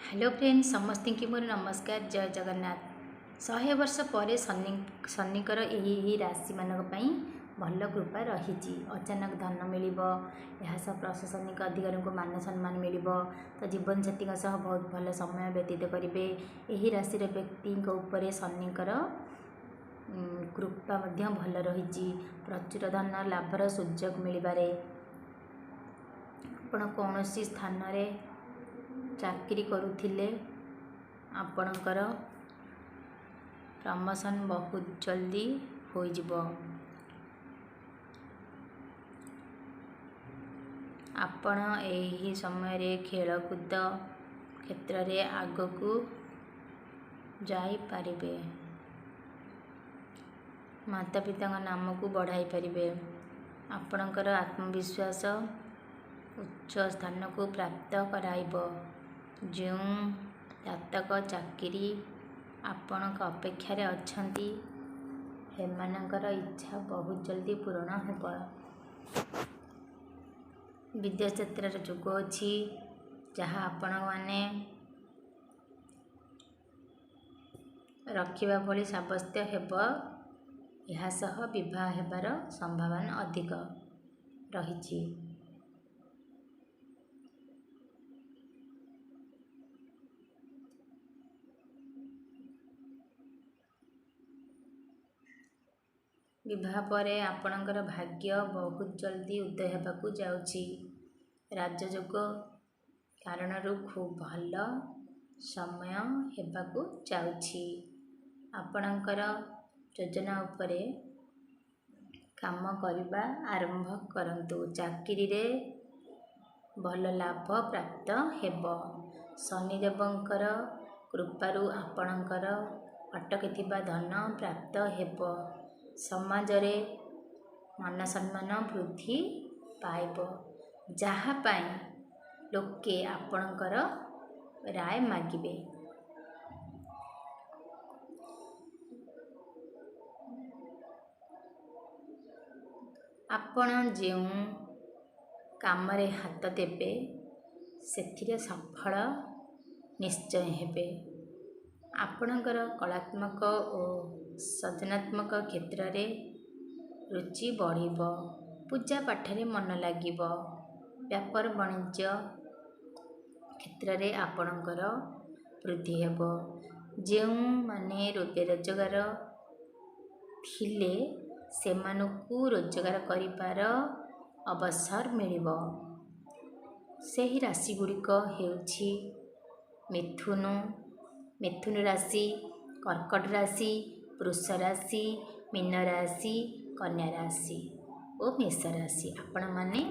Hello friends समस्त की मोर नमस्कार जय जगन्नाथ। 100 वर्ष पर शनिकर यही राशि मानक भल कृपा रही। अचानक धन मिल प्रशासनिक अधिकारी को मान सम्मान मिल तो जीवन साथी बहुत भल समय व्यतीत करेंगे। यही राशि व्यक्ति उपर शनिकर कृपा भल रही। प्रचुर धन लाभर सुजोग मिलबारे आपण कौन स्थान चाकरी करुथिले आपणकर प्रमोशन बहुत जल्दी हो जिवो। आपण एही समय रे खेलकूद क्षेत्र रे आगकू जाई पारिबे। माता पिता नाम को बढ़ाई पारिबे। आपणकर आत्मविश्वास उच्च स्थान को प्राप्त कराइबो। जो जातक चाकरी आपण अपेक्षार अच्छी हेमानकर इच्छा बहुत जल्दी पूर्ण हो। विदेश यात्रा जोग अच्छी जहाँ आपण मैंने रखा भली साब्यस्त हो। यह विवाह हेबार संभावना अधिक रही। विवाह पर आपणकर भाग्य बहुत जल्दी उदय होगाकू जाउछि। राजयोग कारण खूब भल समय होगाकू जाउछि। आपणकर योजना उपरे काम करने आरंभ करंतु। चाकरी रे भल लाभ प्राप्त हेबो। शनिदेवंकर कृपारु आपणकर अटकिथिबा धन प्राप्त हेबो। समाज रे मान सम्मान वृद्धि पाइबो। जहाँ पाई लोके आपणकर राय मागिबे। आपण जो काम रे हाथ देबे सेथिरे सफल निश्चय हेबे। आपणकर कलात्मक और सृजनात्मक क्षेत्र रे रुचि बढ़िबो। पूजा पाठ रे मन लागिबो। व्यापार वाणिज्य क्षेत्र रे आपणकर वृद्धि हेबो। जो माने बेरोजगार थिले सेमानकु रोजगार करिपार अवसर मिलिबो। सेही राशि गुड़िक हेउछि मिथुन राशि, कर्कट राशि, वृष राशि, मीन राशि, कन्या राशि और मेष राशि। आपण माने